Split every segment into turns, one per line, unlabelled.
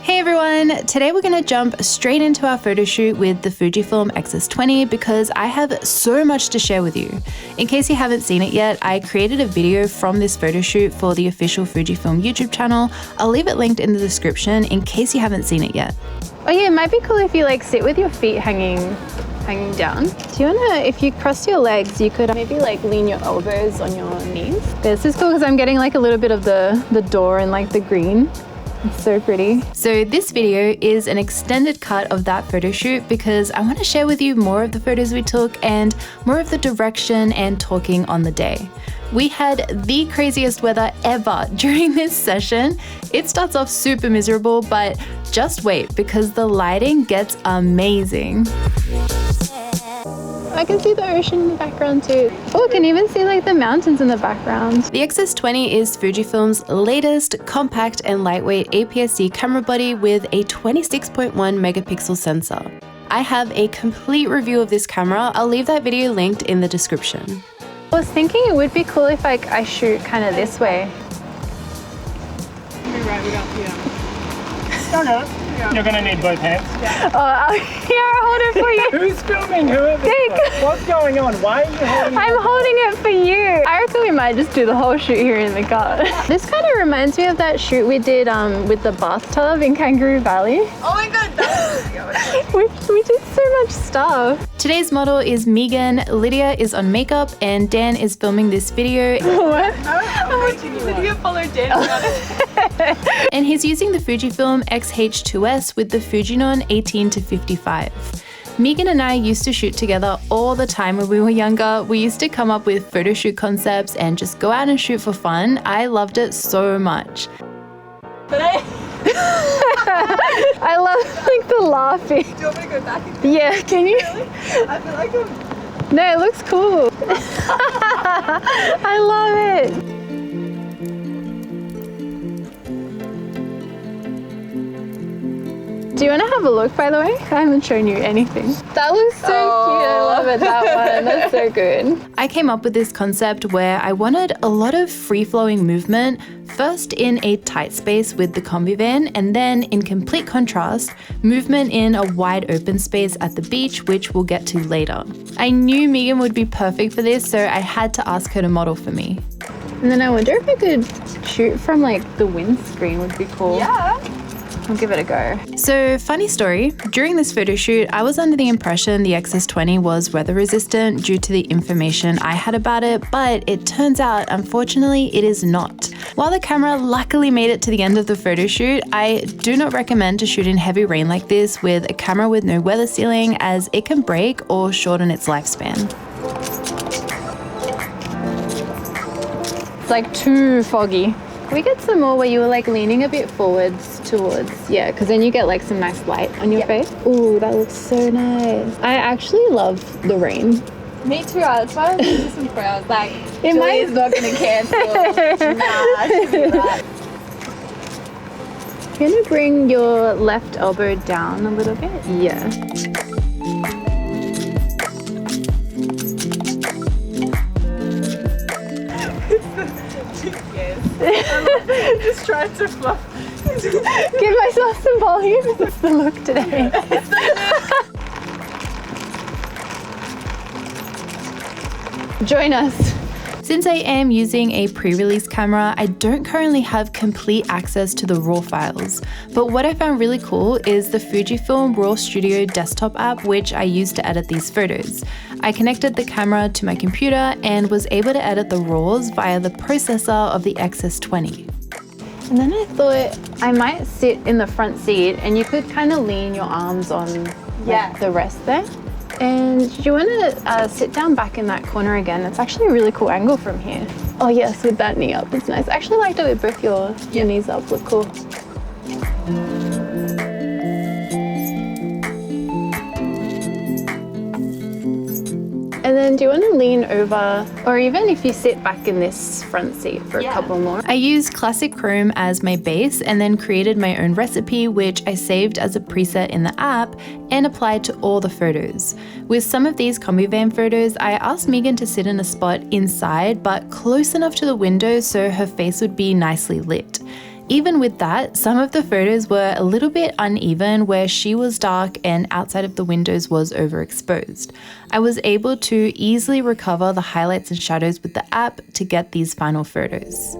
Hey everyone! Today we're going to jump straight into our photo shoot with the Fujifilm X-S20 because I have so much to share with you. In case you haven't seen it yet, I created a video from this photo shoot for the official Fujifilm YouTube channel. I'll leave it linked in the description in case you haven't seen it yet.
Oh yeah, it might be cool if you like sit with your feet hanging down. Do you wanna, if you cross your legs, you could maybe like lean your elbows on your knees. This is cool because I'm getting like a little bit of the door and like the green. It's so pretty.
So this video is an extended cut of that photo shoot because I want to share with you more of the photos we took and more of the direction and talking on the day. We had the craziest weather ever during this session. It starts off super miserable, but just wait because the lighting gets amazing.
I can see the ocean in the background too. Oh, I can even see like the mountains in the background.
The X-S20 is Fujifilm's latest compact and lightweight APS-C camera body with a 26.1 megapixel sensor. I have a complete review of this camera. I'll leave that video linked in the description.
I was thinking it would be cool if I shoot kind of this way.
You're going to need both hands.
Yeah. Oh, here, I'll hold it for you.
Who's filming? What's going on? Why are you holding it?
I'm holding it for you. I reckon we might just do the whole shoot here in the car. This kind of reminds me of that shoot we did with the bathtub in Kangaroo Valley.
Oh my god, that was
we did so much stuff.
Today's model is Megan, Lydia is on makeup, and Dan is filming this video.
What?
I'm watching the video follow Dan.
And he's using the Fujifilm X-H2S with the Fujinon 18-55. Megan and I used to shoot together all the time when we were younger. We used to come up with photo shoot concepts and just go out and shoot for fun. I loved it so much.
But
I love like the laughing.
do you want me to go back again?
Yeah, can you?
Really? I feel like I'm...
No, it looks cool. I love it. Do you want to have a look, by the way? I haven't shown you anything. That looks so cute. I love it, that one. That's so good.
I came up with this concept where I wanted a lot of free-flowing movement, first in a tight space with the combi van, and then in complete contrast, movement in a wide open space at the beach, which we'll get to later. I knew Megan would be perfect for this, so I had to ask her to model for me.
And then I wonder if I could shoot from like the windscreen would be cool.
Yeah.
I'll give it a go.
So, funny story, during this photo shoot, I was under the impression the X-S20 was weather resistant due to the information I had about it, but it turns out, unfortunately, it is not. While the camera luckily made it to the end of the photo shoot, I do not recommend to shoot in heavy rain like this with a camera with no weather sealing, as it can break or shorten its lifespan.
It's like too foggy. Can we get some more where you were like leaning a bit forwards towards, yeah, because then you get like some nice light on your face. Ooh, that looks so nice. I actually love the rain.
Me too. That's why I was doing some prayer. I was like,
It
Julie's not going to cancel. Nah, she'll be right.
Can you bring your left elbow down a little bit? Yeah.
I'm just trying to fluff.
Give myself some volume. It's the look today. Join us.
Since I am using a pre-release camera, I don't currently have complete access to the RAW files. But what I found really cool is the Fujifilm RAW Studio desktop app, which I use to edit these photos. I connected the camera to my computer and was able to edit the RAWs via the processor of the X-S20.
And then I thought I might sit in the front seat and you could kind of lean your arms on like, the rest there. And do you want to sit down back in that corner again? It's actually a really cool angle from here. Oh yes, with that knee up, it's nice. I actually liked it with both your knees up, look cool. And then do you want to lean over, or even if you sit back in this front seat for a couple more?
I used Classic Chrome as my base and then created my own recipe, which I saved as a preset in the app and applied to all the photos. With some of these combi van photos, I asked Megan to sit in a spot inside, but close enough to the window so her face would be nicely lit. Even with that, some of the photos were a little bit uneven where she was dark and outside of the windows was overexposed. I was able to easily recover the highlights and shadows with the app to get these final photos.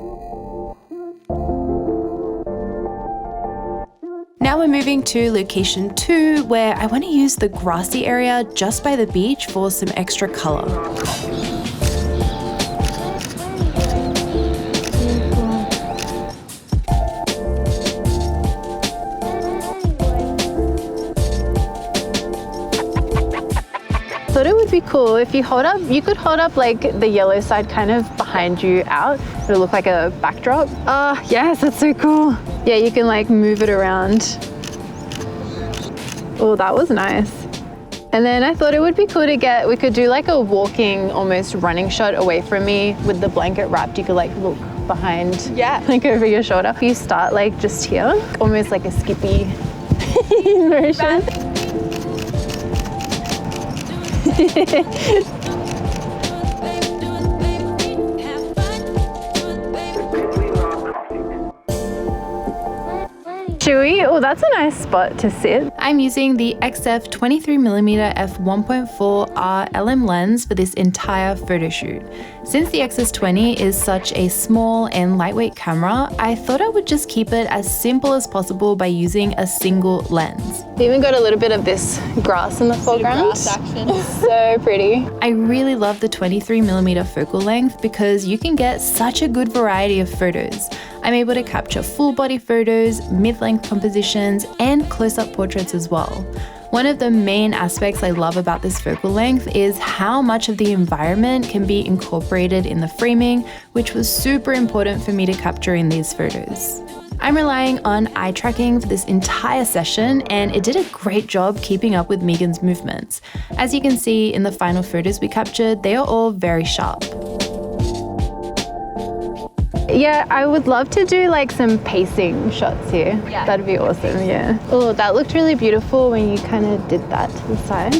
Now we're moving to location 2, where I want to use the grassy area just by the beach for some extra color.
Thought it would be cool if you could hold up like the yellow side kind of behind you out. It'll look like a backdrop. Oh, yes, that's so cool. Yeah, you can like move it around. Oh, that was nice. And then I thought it would be cool to we could do like a walking, almost running shot away from me with the blanket wrapped. You could like look behind, like over your shoulder. You start like just here, almost like a skippy motion. Chewy. Oh, that's a nice spot to sit.
I'm using the XF 23mm f1.4R LM lens for this entire photo shoot. Since the XS20 is such a small and lightweight camera, I thought I would just keep it as simple as possible by using a single lens.
We even got a little bit of this grass in the foreground.
Grass action.
So pretty.
I really love the 23mm focal length because you can get such a good variety of photos. I'm able to capture full body photos, mid-length compositions, and close-up portraits as well. One of the main aspects I love about this focal length is how much of the environment can be incorporated in the framing, which was super important for me to capture in these photos. I'm relying on eye tracking for this entire session, and it did a great job keeping up with Megan's movements. As you can see in the final photos we captured, they are all very sharp.
Yeah, I would love to do like some pacing shots here.
Yeah.
That'd be awesome, yeah. Oh, that looked really beautiful when you kind of did that to the side.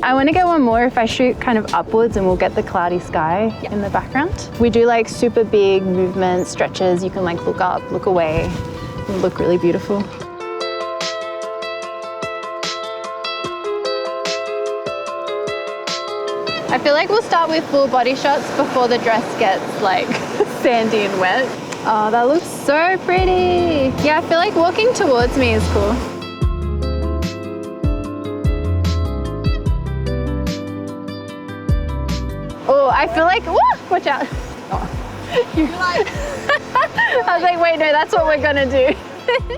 I want to get one more if I shoot kind of upwards, and we'll get the cloudy sky in the background. We do like super big movements, stretches. You can like look up, look away, and look really beautiful. I feel like we'll start with full body shots before the dress gets like sandy and wet. Oh, that looks so pretty. Yeah, I feel like walking towards me is cool. Oh, I feel like, whoa, watch out. Oh. I was like, wait, no, that's what we're gonna do.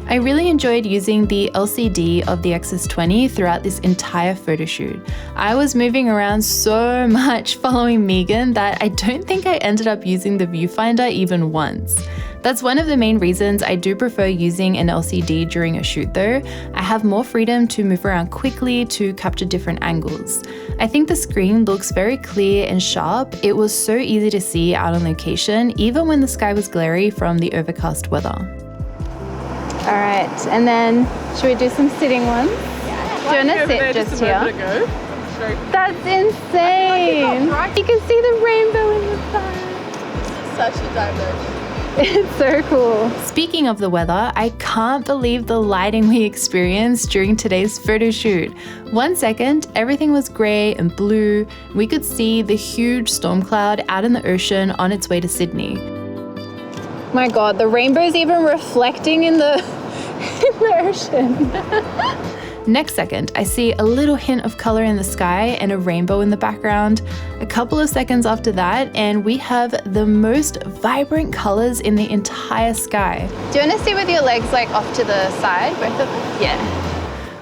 I really enjoyed using the LCD of the XS20 throughout this entire photo shoot. I was moving around so much following Megan that I don't think I ended up using the viewfinder even once. That's one of the main reasons I do prefer using an LCD during a shoot though. I have more freedom to move around quickly to capture different angles. I think the screen looks very clear and sharp. It was so easy to see out on location, even when the sky was glary from the overcast weather.
All right, and then should we do some sitting ones? Do you want to sit just here? That's insane! You can see the rainbow in the sun.
Such a diversion.
It's so cool.
Speaking of the weather, I can't believe the lighting we experienced during today's photo shoot. 1 second, everything was grey and blue. We could see the huge storm cloud out in the ocean on its way to Sydney.
My God, the rainbow's even reflecting in the ocean.
Next second, I see a little hint of color in the sky and a rainbow in the background. A couple of seconds after that, and we have the most vibrant colors in the entire sky.
Do you want to sit with your legs like off to the side, both of them? Yeah.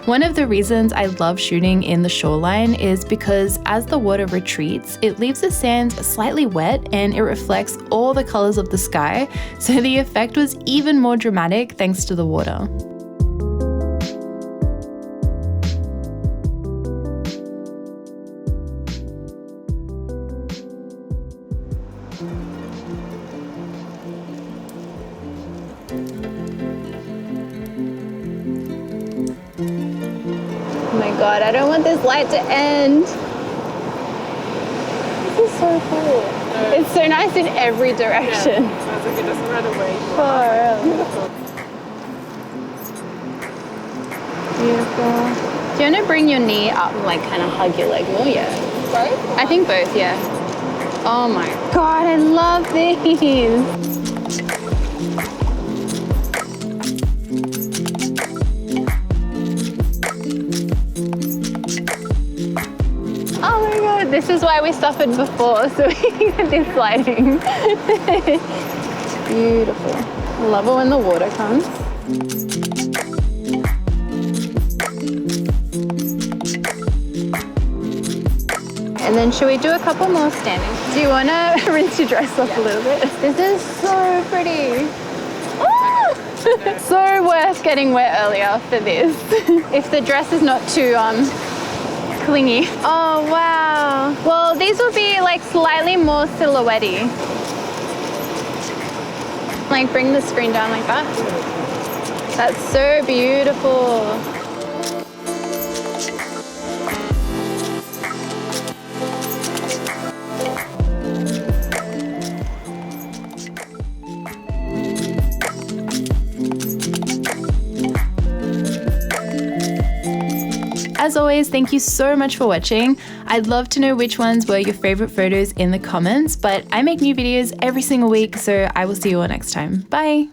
One of the reasons I love shooting in the shoreline is because as the water retreats, it leaves the sand slightly wet and it reflects all the colors of the sky, so the effect was even more dramatic thanks to the water.
Oh my God, I don't want this light to end. This is so cool. It's so nice in every direction.
Sounds like it doesn't matter where you
Oh,
are.
beautiful. Do you want to bring your knee up and like kind of hug your leg more? Yeah.
Both?
I think both, yeah. Oh my God, I love these. Oh my God, this is why we suffered before, so we can get this lighting. Beautiful. I love it when the water comes. And then should we do a couple more standing? Do you want to rinse your dress off a little bit? This is so pretty. Ah! So worth getting wet earlier for this. If the dress is not too clingy. Oh, wow. Well, these will be like slightly more silhouette-y. Like bring the screen down like that. That's so beautiful.
As always, thank you so much for watching. I'd love to know which ones were your favorite photos in the comments, but I make new videos every single week, so I will see you all next time. Bye.